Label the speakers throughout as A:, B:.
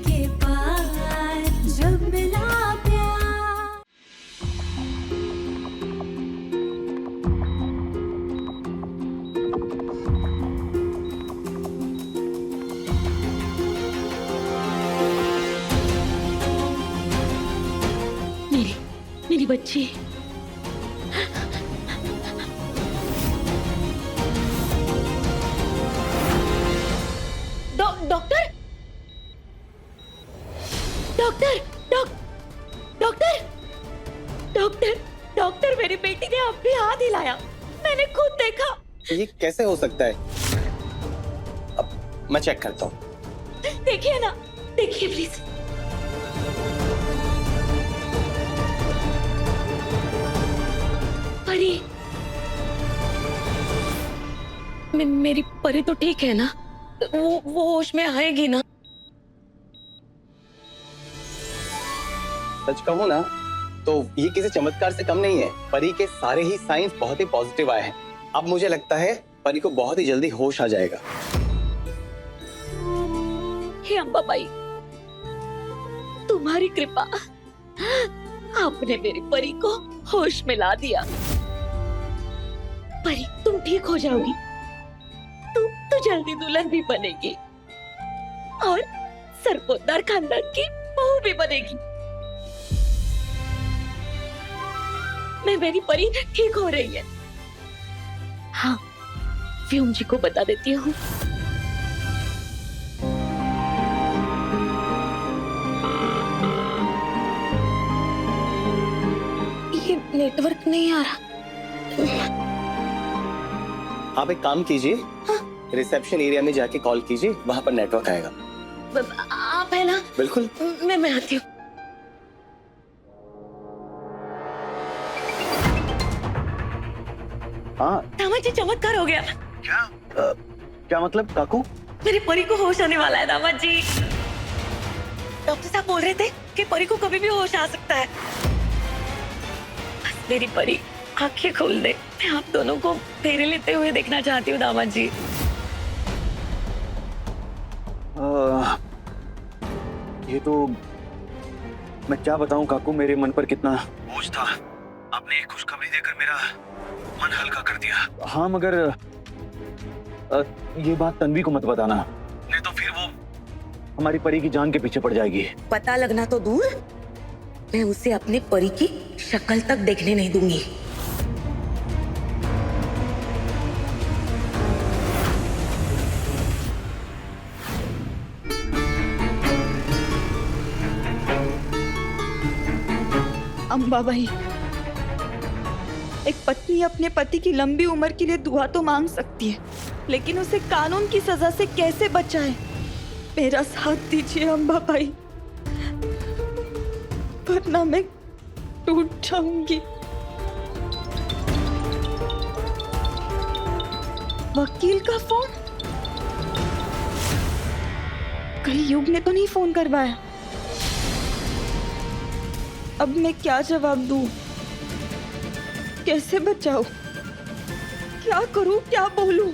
A: के पार जब मिला प्यार।
B: मेरी बच्ची। Doctor doctor doctor doctor doctor मेरी बेटी ने अपने हाथ हिलाया, मैंने खुद देखा।
C: ये कैसे हो सकता है? अब मैं चेक करता हूँ।
B: देखिए ना, देखिए प्लीज। परी, मेरी परी तो ठीक है ना? वो होश में आएगी ना?
C: सच कहूँ ना तो ये किसी चमत्कार से कम नहीं है। परी के सारे ही साइंस बहुत ही पॉजिटिव आए हैं। अब मुझे लगता है परी को बहुत ही जल्दी होश आ जाएगा।
B: हे अंबाबाई, तुम्हारी कृपा, आपने मेरी परी को होश में ला दिया। परी, तुम ठीक हो जाओगी। तू जल्दी दुल्हन भी बनेगी और सरपोतदार खानदान की बहू भी बनेगी। मेरी परी ठीक हो रही है। हाँ, व्योम जी को बता देती हूँ। ये नेटवर्क नहीं आ रहा।
C: आप एक काम कीजिए, हाँ? रिसेप्शन एरिया में जाके कॉल कीजिए, वहां पर नेटवर्क आएगा।
B: आप है ना?
C: बिल्कुल।
B: मैं आती हूँ।
C: हाँ
B: दामाद जी, चमत्कार हो गया।
C: क्या मतलब काकू?
B: मेरी परी को होश आने वाला है दामाद जी। डॉक्टर साहब बोल रहे थे कि परी को कभी भी होश आ सकता है। बस मेरी परी आंखें खोल दे, मैं आप दोनों को फेरे लेते हुए देखना चाहती हूँ दामाद जी।
D: ये तो मैं क्या बताऊं काकू, मेरे मन पर कितना बोझ था। आपने एक खुशखबरी देकर मेरा मन हल्का कर दिया। हाँ, मगर ये बात तन्वी को मत बताना, नहीं तो फिर वो हमारी परी की जान के पीछे पड़ जाएगी।
B: पता लगना तो दूर, मैं उसे अपने परी की शक्ल तक देखने नहीं दूंगी।
E: अंबाबाई, एक पत्नी अपने पति की लंबी उम्र के लिए दुआ तो मांग सकती है, लेकिन उसे कानून की सजा से कैसे बचाए? मेरा साथ दीजिए अंबाबाई, वरना मैं टूट जाऊंगी। वकील का फोन? कहीं युग ने तो नहीं फोन करवाया? अब मैं क्या जवाब दूं? कैसे बचाऊं? क्या करूं? क्या बोलूं?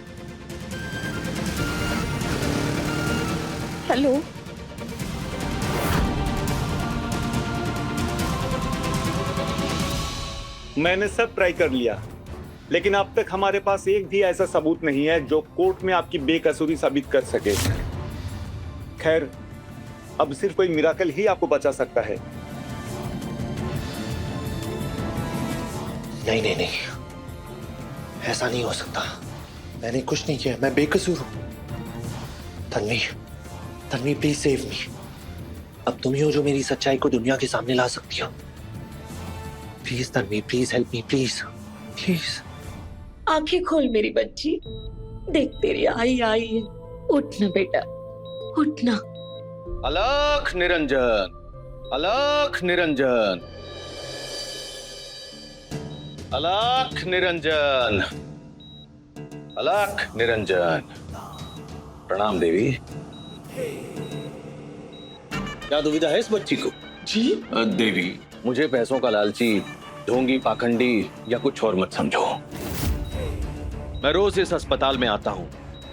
E: हेलो,
F: मैंने सब ट्राई कर लिया, लेकिन अब तक हमारे पास एक भी ऐसा सबूत नहीं है जो कोर्ट में आपकी बेकसूरी साबित कर सके। खैर, अब सिर्फ कोई मिराकल ही आपको बचा सकता है।
G: नहीं नहीं नहीं, ऐसा नहीं हो सकता। मैंने कुछ नहीं किया, मैं बेकसूर हूं। Tanvi, Tanvi please save me. अब तुम ही हो जो मेरी सच्चाई को दुनिया के सामने ला सकती हो। Please Tanvi, please help me, please please.
B: आंखें खोल मेरी बच्ची, देख तेरी आई आई है। उठना बेटा, उठना।
C: अलख निरंजन, अलख निरंजन, अलख निरंजन, अलख निरंजन। प्रणाम देवी। क्या दुविधा है इस बच्ची को?
G: जी
C: देवी, मुझे पैसों का लालची, ढोंगी, पाखंडी या कुछ और मत समझो। मैं रोज इस अस्पताल में आता हूँ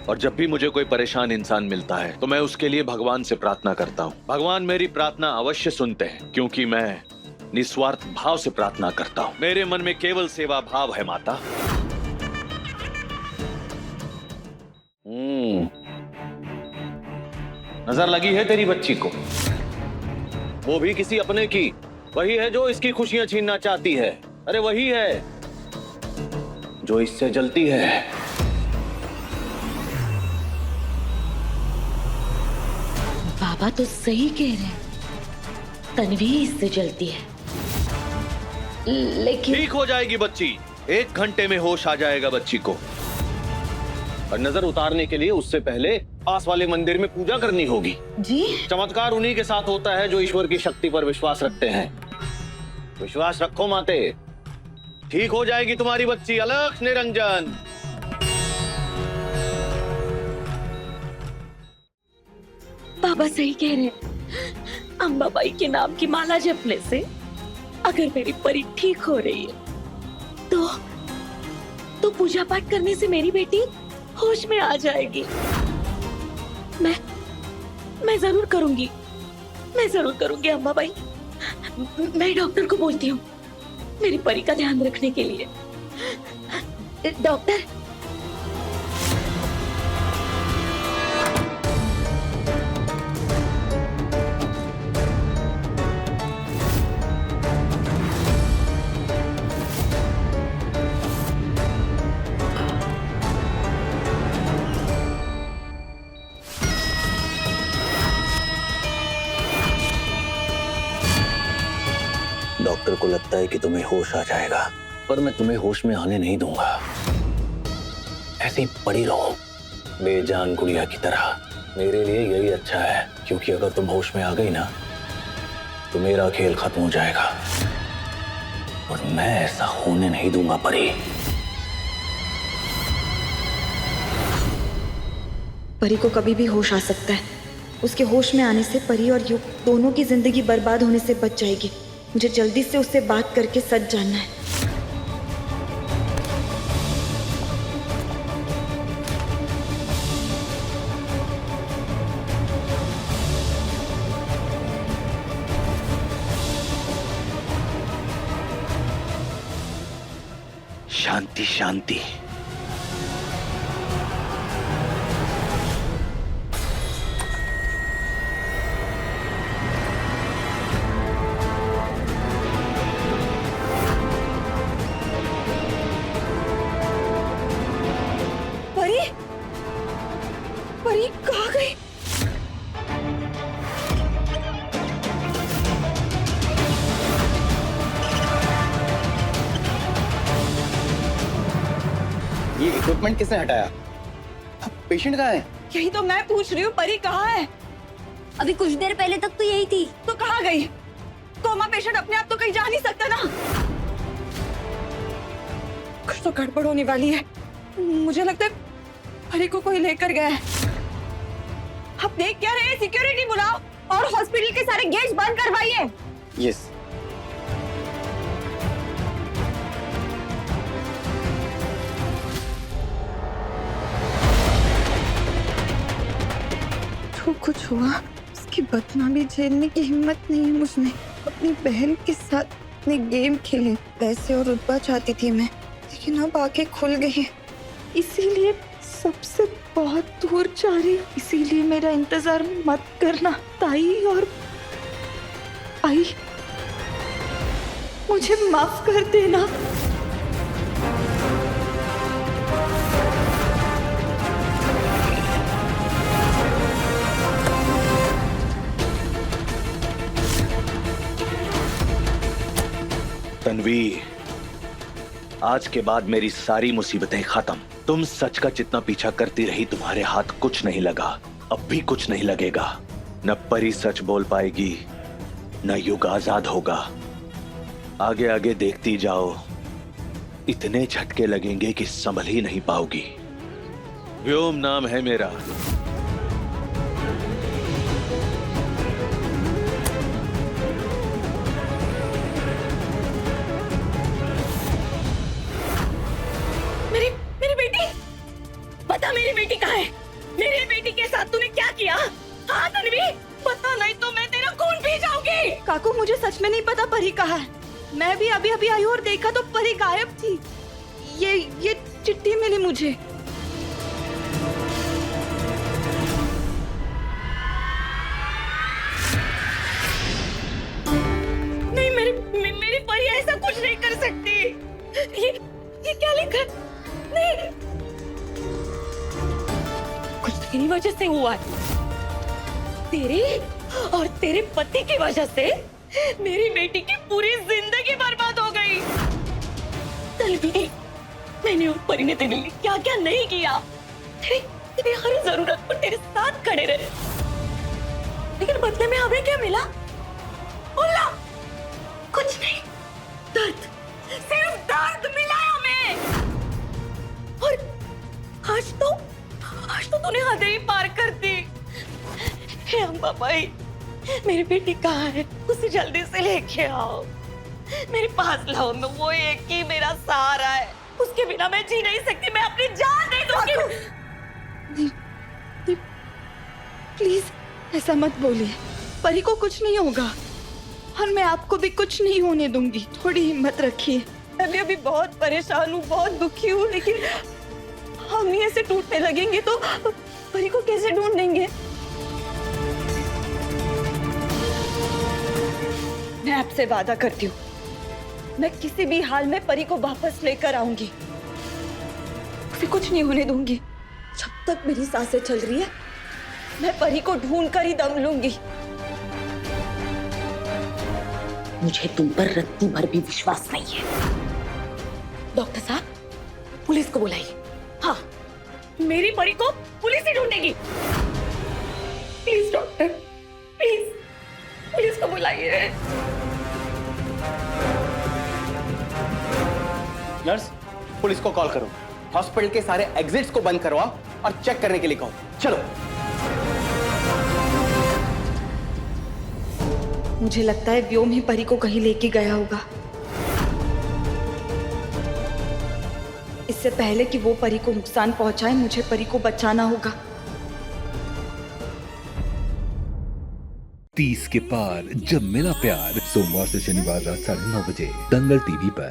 H: और जब भी मुझे कोई परेशान इंसान मिलता है तो मैं उसके लिए भगवान से प्रार्थना करता हूँ। भगवान मेरी प्रार्थना अवश्य सुनते हैं, क्योंकि मैं निस्वार्थ भाव से प्रार्थना करता हूँ। मेरे मन में केवल सेवा भाव है माता। नजर लगी है तेरी बच्ची को, वो भी किसी अपने की। वही है जो इसकी खुशियां छीनना चाहती है। अरे वही है जो इससे जलती है।
B: बाबा तो सही कह रहे हैं, तन्वी इससे जलती है, लेकिन
H: ठीक हो जाएगी बच्ची, 1 घंटे में होश आ जाएगा बच्ची को। और नजर उतारने के लिए उससे पहले पास वाले मंदिर में पूजा करनी होगी।
B: जी
H: चमत्कार उन्हीं के साथ होता है जो ईश्वर की शक्ति पर विश्वास रखते हैं। विश्वास रखो माते, ठीक हो जाएगी तुम्हारी बच्ची। अलख निरंजन।
B: बाबा सही कह रहे हैं। अम्बाबाई के नाम की माला जपने से अगर मेरी परी ठीक हो रही है तो पूजा पाठ करने से मेरी बेटी होश में आ जाएगी। मैं जरूर करूंगी, अम्बाबाई। मैं डॉक्टर को बोलती हूँ मेरी परी का ध्यान रखने के लिए। डॉक्टर,
H: डॉक्टर को लगता है कि तुम्हें होश आ जाएगा, पर मैं तुम्हें होश में आने नहीं दूंगा। ऐसे ही पड़ी रहो बेजान गुड़िया की तरह। मेरे लिए यही अच्छा है, क्योंकि अगर तुम होश में आ गई ना तो मेरा खेल खत्म हो जाएगा, और मैं ऐसा होने नहीं दूंगा परी।
E: परी को कभी भी होश आ सकता है। उसके होश में आने से परी और युग दोनों की जिंदगी बर्बाद होने से बच जाएगी। मुझे जल्दी से उससे बात करके सच जानना है।
H: शांति शांति।
E: परी कहाँ गई?
C: ये इक्विपमेंट किसने हटाया? अब पेशेंट कहाँ है?
E: यही तो मैं पूछ रही हूँ, परी कहाँ है?
A: अभी कुछ देर पहले तक तो यही थी।
E: तो कहाँ गई? कोमा पेशेंट अपने आप तो कहीं जा नहीं सकता ना। कुछ तो गड़बड़ होने वाली है। मुझे लगता है परी को कोई लेकर गया है। आप देख क्या रहे हैं? सिक्योरिटी बुलाओ और हॉस्पिटल के सारे गेट बंद करवाइए।
C: यस।
E: जो कुछ हुआ उसकी बदनामी झेलने की हिम्मत नहीं है मुझमें। अपनी बहन के साथ अपने गेम खेले, पैसे और रुतबा चाहती थी मैं, लेकिन अब आंखें खुल गई है। इसीलिए सबसे बहुत दूर जा रही हूँ। इसीलिए मेरा इंतजार मत करना ताई और आई, मुझे माफ कर देना।
H: तन्वी, आज के बाद मेरी सारी मुसीबतें खत्म। तुम सच का जितना पीछा करती रही, तुम्हारे हाथ कुछ नहीं लगा, अब भी कुछ नहीं लगेगा। न परी सच बोल पाएगी, न युग आजाद होगा। आगे आगे देखती जाओ, इतने झटके लगेंगे कि संभल ही नहीं पाओगी। व्योम नाम है मेरा।
B: मेरी बेटी, बता मेरी बेटी कहाँ है?
E: काकू मुझे सच में नहीं पता परी कहाँ है। मैं भी अभी अभी आई हूँ और देखा तो परी गायब थी। ये चिट्ठी मिली मुझे।
B: नहीं, मेरी परी ऐसा कुछ नहीं कर सकती। ये क्या लिखा? नहीं, कुछ तेरी वजह से हुआ है। तेरी और तेरे पति की वजह से मेरी बेटी की पूरी जिंदगी बर्बाद हो गई। तलवी, मैंने और परी ने तेरे लिए क्या क्या नहीं किया। तेरी हर जरूरत पर तेरे साथ खड़े रहे, लेकिन बदले में हमें क्या मिला? बोला कुछ नहीं, दर्द, सिर्फ दर्द मिला हमें। और आज तो तूने हद ही पार कर दी। हे अम्बा भाई, मेरी बेटी कहाँ है? उसे जल्दी से लेके आओ, मेरे पास लाओ। मैं वो एक ही मेरा सहारा है, उसके बिना मैं जी नहीं सकती। मैं अपनी जान दे दूंगी।
E: नहीं, प्लीज ऐसा मत बोलिए। परी को कुछ नहीं होगा और मैं आपको भी कुछ नहीं होने दूंगी। थोड़ी हिम्मत रखिए।
B: मैं भी अभी बहुत परेशान हूँ, बहुत दुखी हूँ, लेकिन हम ही ऐसे टूटने लगेंगे तो परी को कैसे ढूंढेंगे? मैं आपसे वादा करती हूँ, मैं किसी भी हाल में परी को वापस लेकर आऊंगी। उसे कुछ नहीं होने दूंगी। जब तक मेरी सांसें चल रही है, मैं परी को ढूंढ कर ही दम लूंगी। मुझे तुम पर रत्ती भर भी विश्वास नहीं है। डॉक्टर साहब, पुलिस को बुलाइए। हाँ, मेरी परी को पुलिस ही ढूंढेगी। प्लीज डॉक्टर, प्लीज पुलिस को बुलाइए।
C: नर्स, पुलिस को कॉल करो। हॉस्पिटल के सारे एग्जिट्स को बंद करवाओ और चेक करने के लिए कहो। चलो।
E: मुझे लगता है व्योम ही परी को कहीं लेके गया होगा। इससे पहले कि वो परी को नुकसान पहुंचाए, मुझे परी को बचाना होगा।
I: 30 के पार जब मिला प्यार, सोमवार से शनिवार रात 9:30 बजे दंगल टीवी पर।